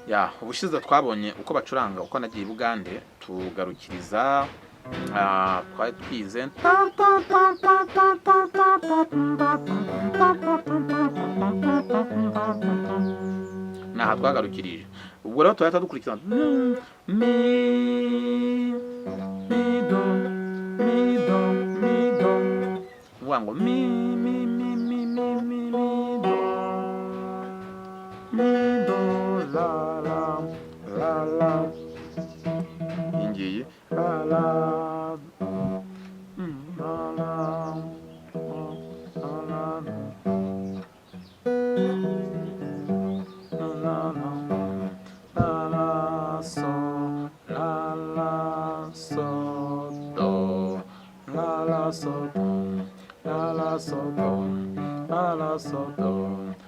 Ya ubushize twabonye uko bacuranga uko nagiye i Bugande tugarukiriza twari twize naha twagarukirije ubwo rero tuhita dukurikirana mi do mi do mi do uvuga ngo mi do mi do la la la la iyi ngiyi la la la la so do la la so do la la so do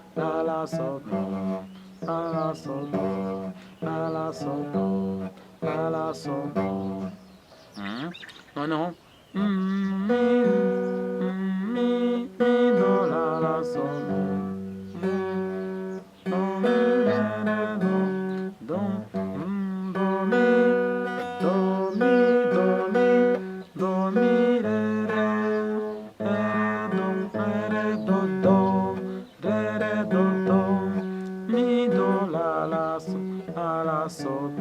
la la so do la la so do la la so do la la so do noneho mi do la la so do do mi re re do do do mi do mi do mi do mi re so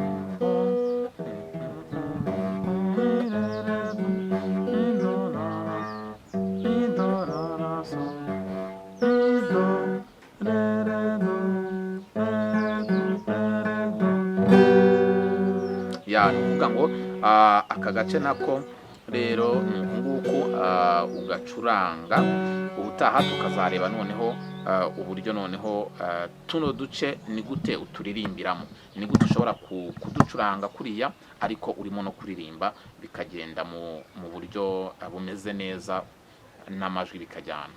ya nuvuga ngo aka gace nako rero nguko ugacuranga ubutaha tukazareba noneho uburyo noneho tuno duce ni gute uturirimbiramo ni gute ushobora kuducuranga kuriya ariko urimo no kuririmba bikagenda mu buryo bumeze neza n'amajwi bikajyana.